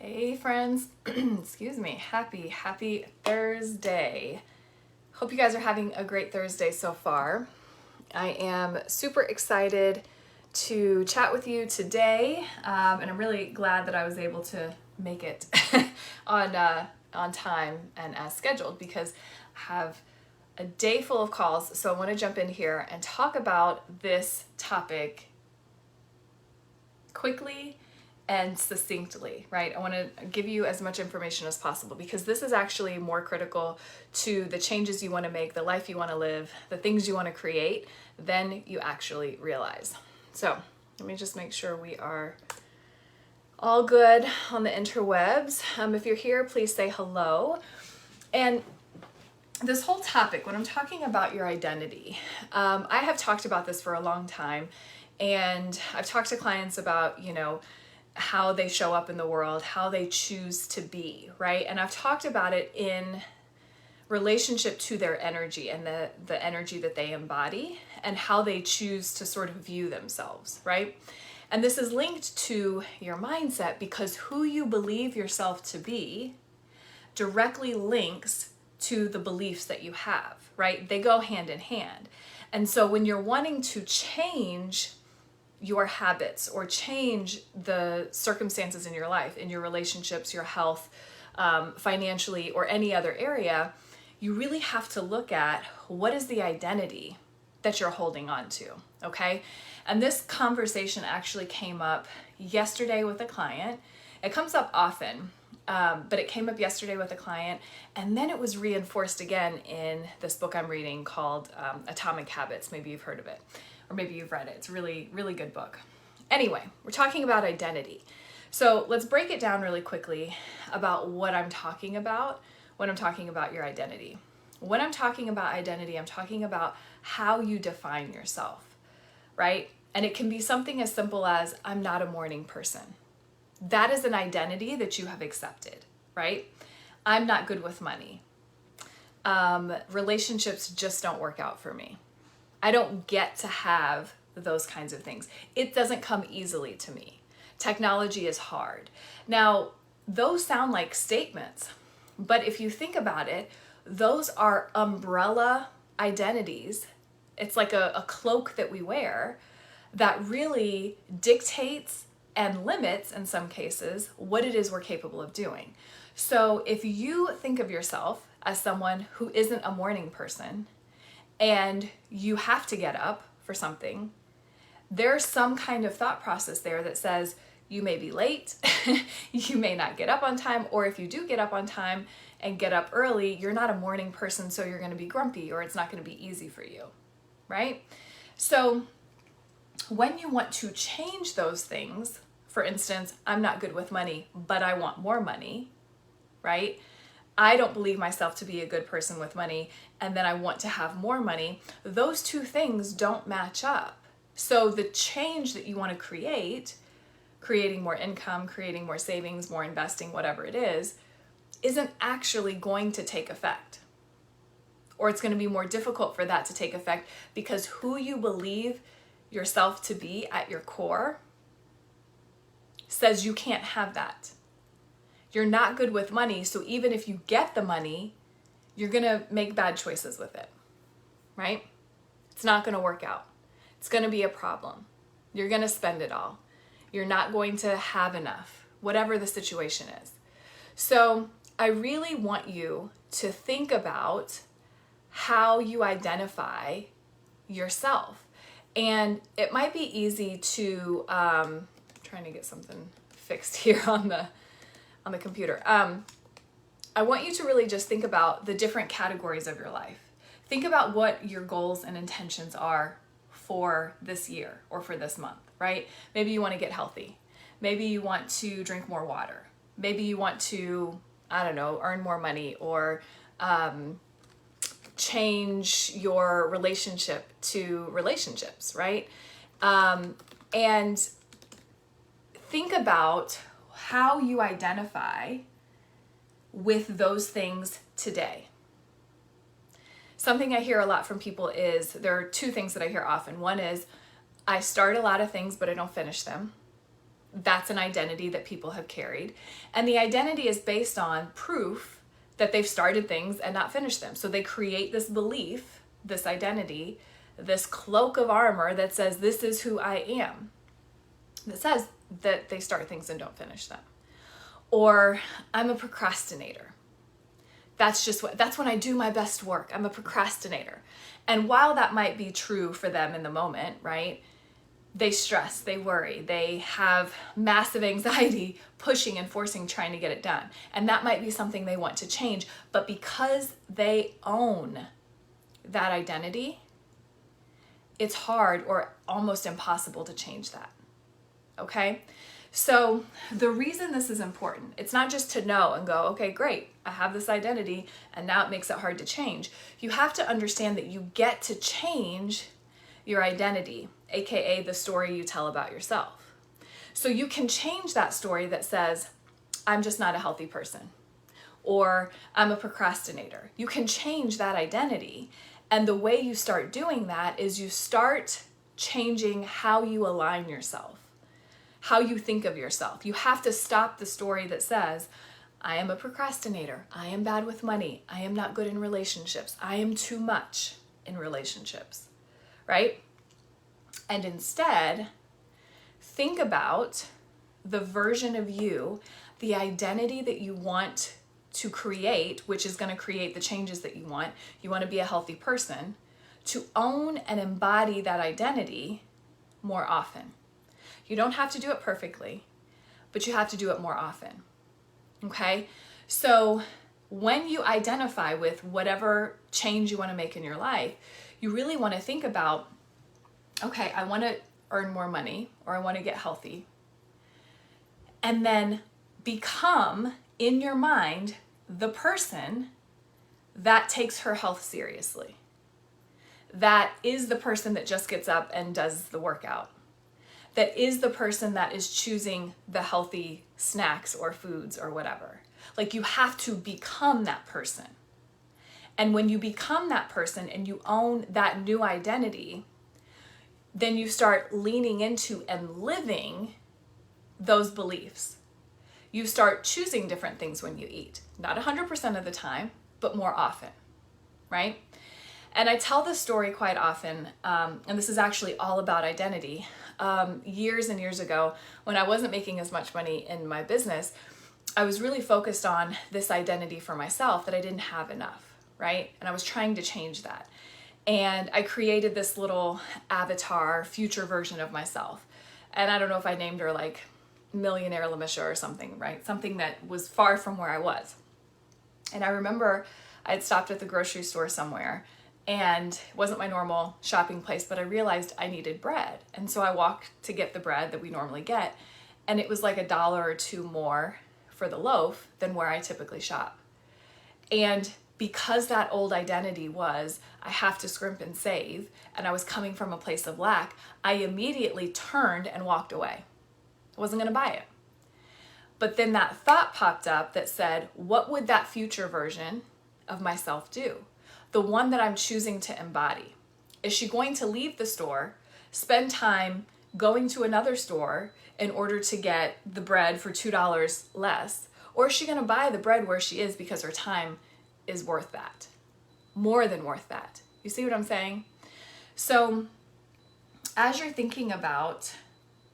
Hey friends, excuse me, happy Thursday. Hope you guys are having a great Thursday so far. I am super excited to chat with you today, and I'm really glad that I was able to make it on time and as scheduled because I have a day full of calls, so I want to jump in here and talk about this topic quickly and succinctly, right? I want to give you as much information as possible because this is actually more critical to the changes you want to make, the life you want to live, the things you want to create than you actually realize. So let me just make sure we are all good on the interwebs. If you're here, please say hello. And this whole topic, when I'm talking about your identity, I have talked about this for a long time, and I've talked to clients about, how they show up in the world, how they choose to be, right? And I've talked about it in relationship to their energy and the energy that they embody and how they choose to sort of view themselves, right? And this is linked to your mindset because who you believe yourself to be directly links to the beliefs that you have, right? They go hand in hand. And so when you're wanting to change your habits or change the circumstances in your life, in your relationships, your health, financially, or any other area, you really have to look at what is the identity that you're holding on to, okay? And this conversation actually came up yesterday with a client. It comes up often, but it came up yesterday with a client, and then it was reinforced again in this book I'm reading called Atomic Habits. Maybe you've heard of it, or maybe you've read it. It's a really, really good book. Anyway, we're talking about identity. So let's break it down really quickly about what I'm talking about when I'm talking about your identity. When I'm talking about identity, I'm talking about how you define yourself, right? And it can be something as simple as, I'm not a morning person. That is an identity that you have accepted, right? I'm not good with money. Relationships just don't work out for me. I don't get to have those kinds of things. It doesn't come easily to me. Technology is hard. Now, those sound like statements, but if you think about it, those are umbrella identities. It's like a cloak that we wear that really dictates and limits, in some cases, what it is we're capable of doing. So if you think of yourself as someone who isn't a morning person, and you have to get up for something, there's some kind of thought process there that says you may be late, you may not get up on time, or if you do get up on time and get up early, you're not a morning person, so you're going to be grumpy, or it's not going to be easy for you, right? So when you want to change those things, for instance, I'm not good with money, but I want more money, right? I don't believe myself to be a good person with money, and then I want to have more money. Those two things don't match up. So the change that you want to create, creating more income, creating more savings, more investing, whatever it is, isn't actually going to take effect. Or it's going to be more difficult for that to take effect because who you believe yourself to be at your core says you can't have that. You're not good with money, so even if you get the money, you're going to make bad choices with it, right? It's not going to work out. It's going to be a problem. You're going to spend it all. You're not going to have enough, whatever the situation is. So I really want you to think about how you identify yourself. And it might be easy to, I'm trying to get something fixed here on the computer. I want you to really just think about the different categories of your life. Think about what your goals and intentions are for this year or for this month, right? Maybe you want to get healthy. Maybe you want to drink more water. Maybe you want to, earn more money or change your relationship to relationships, right? And think about how you identify with those things today. Something I hear a lot from people is, there are two things that I hear often. One is, I start a lot of things, but I don't finish them. that's an identity that people have carried. And the identity is based on proof that they've started things and not finished them. So they create this belief, this identity, this cloak of armor that says, this is who I am. That says that they start things and don't finish them. Or I'm a procrastinator. That's when I do my best work. I'm a procrastinator. And while that might be true for them in the moment, right? They stress, they worry, they have massive anxiety, pushing and forcing, trying to get it done. And that might be something they want to change. But because they own that identity, it's hard or almost impossible to change that. Okay? So the reason this is important, it's not just to know and go, okay, great, I have this identity and now it makes it hard to change. You have to understand that you get to change your identity, aka the story you tell about yourself. So you can change that story that says, I'm just not a healthy person, or I'm a procrastinator. You can change that identity. And the way you start doing that is you start changing how you align yourself, how you think of yourself. You have to stop the story that says, I am a procrastinator, I am bad with money, I am not good in relationships, I am too much in relationships, right? And instead, think about the version of you, the identity that you want to create, which is going to create the changes that you want. You want to be a healthy person, to own and embody that identity more often. You don't have to do it perfectly, but you have to do it more often. Okay? So when you identify with whatever change you want to make in your life, you really want to think about, okay, I want to earn more money, or I want to get healthy. And then become, in your mind, the person that takes her health seriously. That is the person that just gets up and does the workout. That is the person that is choosing the healthy snacks or foods or whatever. Like, you have to become that person. And when you become that person and you own that new identity, then you start leaning into and living those beliefs. You start choosing different things when you eat. Not 100% of the time, but more often, right? And I tell this story quite often, and this is actually all about identity. Years and years ago, when I wasn't making as much money in my business, I was really focused on this identity for myself that I didn't have enough, right? And I was trying to change that. And I created this little avatar, future version of myself. And I don't know if I named her like Millionaire Lamisha or something, right? Something that was far from where I was. And I remember I had stopped at the grocery store somewhere, and it wasn't my normal shopping place, but I realized I needed bread. And so I walked to get the bread that we normally get, and it was like $1 or $2 more for the loaf than where I typically shop. And because that old identity was, I have to scrimp and save, and I was coming from a place of lack, I immediately turned and walked away. I wasn't going to buy it. But then that thought popped up that said, what would that future version of myself do? The one that I'm choosing to embody. Is she going to leave the store, spend time going to another store in order to get the bread for $2 less? Or is she going to buy the bread where she is because her time is worth that? More than worth that. You see what I'm saying? So as you're thinking about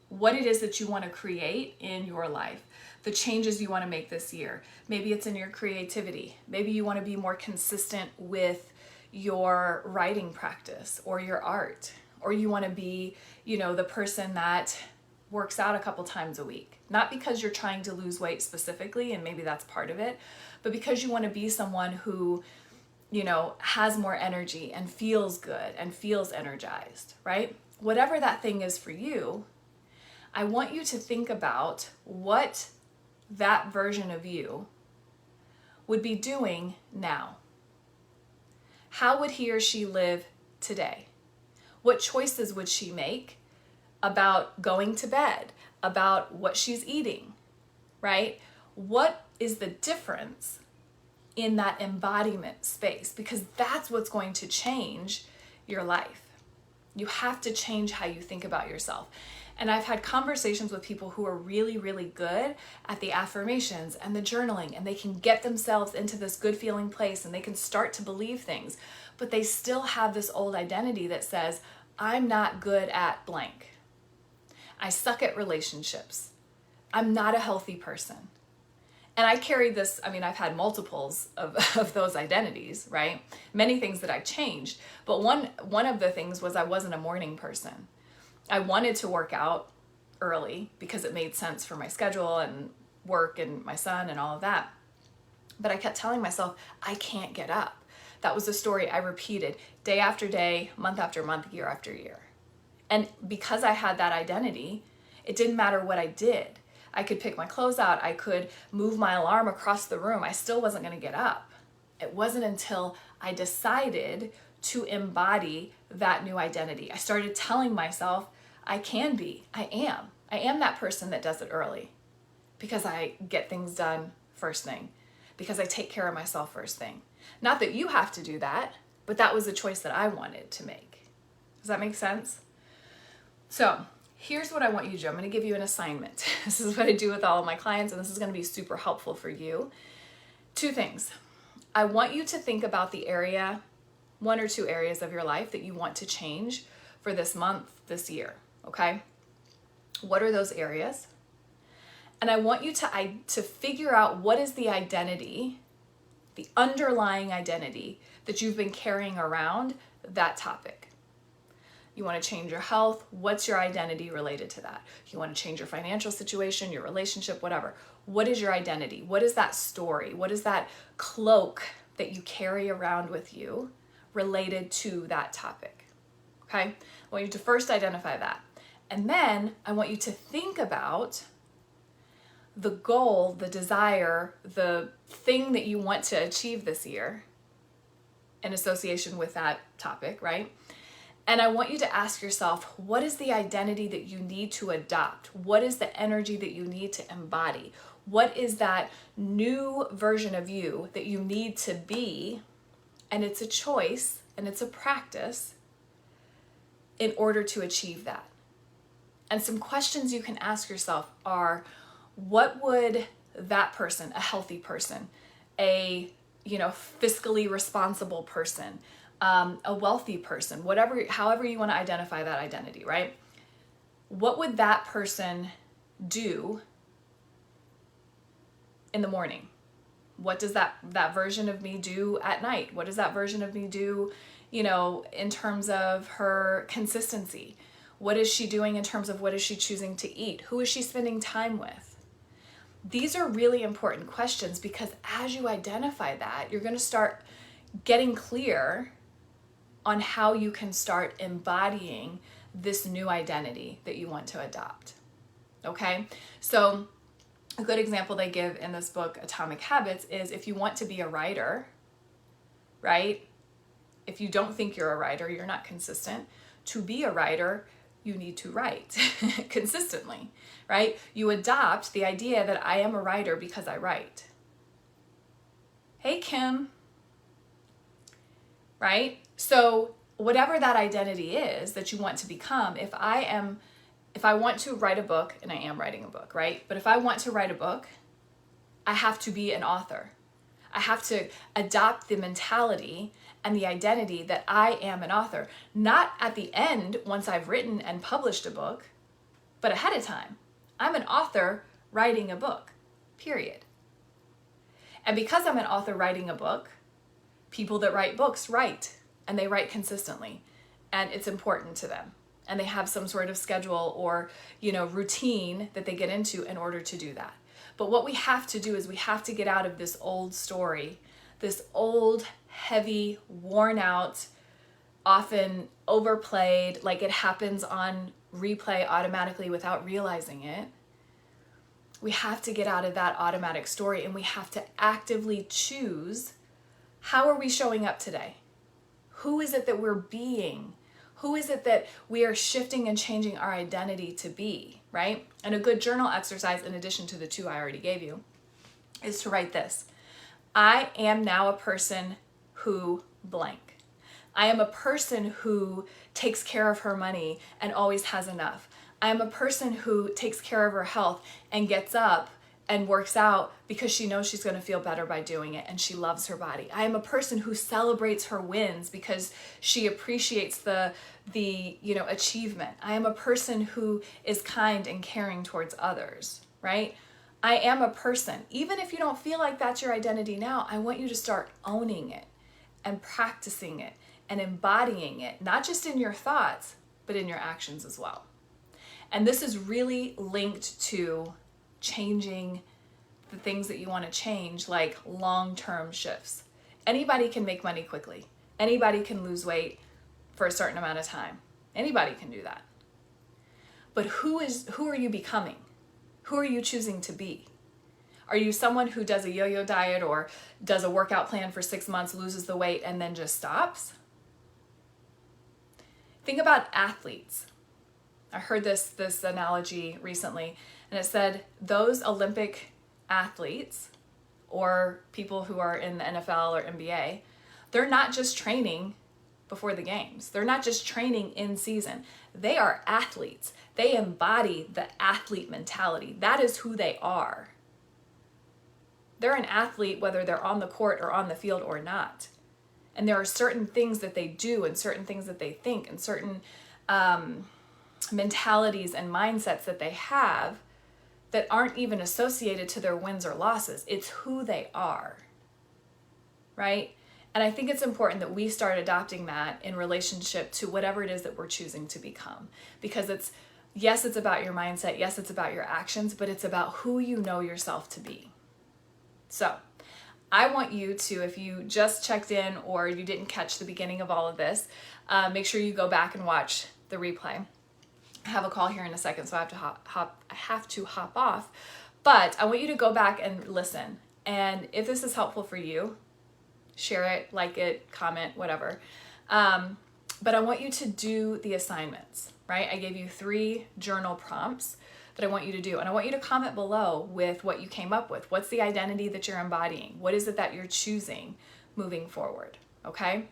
what it is that you want to create in your life, the changes you want to make this year, maybe it's in your creativity, maybe you want to be more consistent with your writing practice or your art, or you want to be, the person that works out a couple times a week, not because you're trying to lose weight specifically, and maybe that's part of it, but because you want to be someone who, has more energy and feels good and feels energized, right? Whatever that thing is for you, I want you to think about what that version of you would be doing now. How would he or she live today? What choices would she make about going to bed, about what she's eating, right? What is the difference in that embodiment space? Because that's what's going to change your life. You have to change how you think about yourself. And I've had conversations with people who are really, really good at the affirmations and the journaling, and they can get themselves into this good feeling place and they can start to believe things, but they still have this old identity that says, I'm not good at blank. I suck at relationships. I'm not a healthy person. And I carry this, I mean, I've had multiples of those identities, right? Many things that I changed, but one of the things was I wasn't a morning person. I wanted to work out early because it made sense for my schedule and work and my son and all of that. But I kept telling myself, I can't get up. That was a story I repeated day after day, month after month, year after year. And because I had that identity, it didn't matter what I did. I could pick my clothes out. I could move my alarm across the room. I still wasn't going to get up. It wasn't until I decided to embody that new identity. I started telling myself, I can be, I am that person that does it early because I get things done first thing, because I take care of myself first thing. Not that you have to do that, but that was a choice that I wanted to make. Does that make sense? So here's what I want you to do. I'm going to give you an assignment. This is what I do with all of my clients, and this is going to be super helpful for you. 2 things. I want you to think about the area, 1 or 2 areas of your life that you want to change for this month, this year, okay? What are those areas? And I want you to figure out what is the identity, the underlying identity that you've been carrying around that topic. You want to change your health. What's your identity related to that? You want to change your financial situation, your relationship, whatever. What is your identity? What is that story? What is that cloak that you carry around with you related to that topic? Okay? I want you to first identify that. And then I want you to think about the goal, the desire, the thing that you want to achieve this year in association with that topic, right? And I want you to ask yourself, what is the identity that you need to adopt? What is the energy that you need to embody? What is that new version of you that you need to be? And it's a choice and it's a practice in order to achieve that. And some questions you can ask yourself are, what would that person, a healthy person, a fiscally responsible person, a wealthy person, however you want to identify that identity, right? What would that person do in the morning? What does that version of me do at night? What does that version of me do, in terms of her consistency? What is she doing in terms of what is she choosing to eat? Who is she spending time with? These are really important questions because as you identify that, you're going to start getting clear on how you can start embodying this new identity that you want to adopt. Okay? So a good example they give in this book, Atomic Habits, is if you want to be a writer, right? If you don't think you're a writer, you're not consistent. To be a writer, you need to write consistently, right? You adopt the idea that I am a writer because I write. Hey, Kim. Right? So whatever that identity is that you want to become, if I want to write a book, and I am writing a book, right? But if I want to write a book, I have to be an author. I have to adopt the mentality and the identity that I am an author. Not at the end, once I've written and published a book, but ahead of time. I'm an author writing a book, period. And because I'm an author writing a book, people that write books write, and they write consistently, and it's important to them. And they have some sort of schedule or, routine that they get into in order to do that. But what we have to do is we have to get out of this old story, this old, heavy, worn out, often overplayed, like it happens on replay automatically without realizing it. We have to get out of that automatic story, and we have to actively choose, how are we showing up today? Who is it that we're being? Who is it that we are shifting and changing our identity to be, right? And a good journal exercise, in addition to the 2 I already gave you, is to write this. I am now a person who blank. I am a person who takes care of her money and always has enough. I am a person who takes care of her health and gets up and works out because she knows she's going to feel better by doing it and she loves her body. I am a person who celebrates her wins because she appreciates the achievement. I am a person who is kind and caring towards others, right? I am a person. Even if you don't feel like that's your identity now, I want you to start owning it and practicing it and embodying it, not just in your thoughts, but in your actions as well. And this is really linked to changing the things that you want to change, like long-term shifts. Anybody can make money quickly. Anybody can lose weight for a certain amount of time. Anybody can do that. But who are you becoming? Who are you choosing to be? Are you someone who does a yo-yo diet or does a workout plan for 6 months, loses the weight, and then just stops? Think about athletes. I heard this analogy recently, and it said those Olympic athletes or people who are in the NFL or NBA, they're not just training before the games. They're not just training in season. They are athletes. They embody the athlete mentality. That is who they are. They're an athlete whether they're on the court or on the field or not. And there are certain things that they do and certain things that they think and certain mentalities and mindsets that they have that aren't even associated to their wins or losses. It's who they are, right? And I think it's important that we start adopting that in relationship to whatever it is that we're choosing to become. Because yes, it's about your mindset. Yes, it's about your actions, but it's about who you know yourself to be. So I want you to, if you just checked in or you didn't catch the beginning of all of this, make sure you go back and watch the replay. I have a call here in a second, so I have to hop off. But I want you to go back and listen. And if this is helpful for you, share it, like it, comment, whatever. But I want you to do the assignments, right? I gave you 3 journal prompts that I want you to do. And I want you to comment below with what you came up with. What's the identity that you're embodying? What is it that you're choosing moving forward? Okay?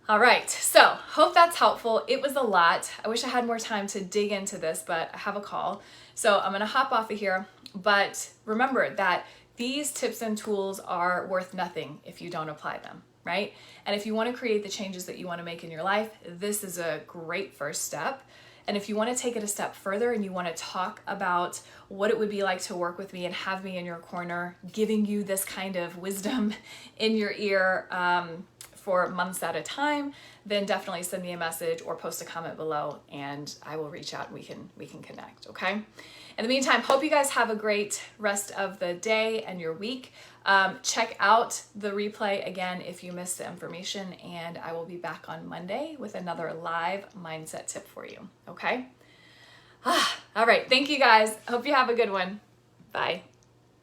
All right, so hope that's helpful. It was a lot. I wish I had more time to dig into this, but I have a call. So I'm gonna hop off of here. But remember that these tips and tools are worth nothing if you don't apply them, right? And if you wanna create the changes that you wanna make in your life, this is a great first step. And if you want to take it a step further and you want to talk about what it would be like to work with me and have me in your corner, giving you this kind of wisdom in your ear for months at a time, then definitely send me a message or post a comment below and I will reach out and we can connect, okay? In the meantime, hope you guys have a great rest of the day and your week. Check out the replay again if you missed the information, and I will be back on Monday with another live mindset tip for you, okay? All right, thank you guys. Hope you have a good one. Bye.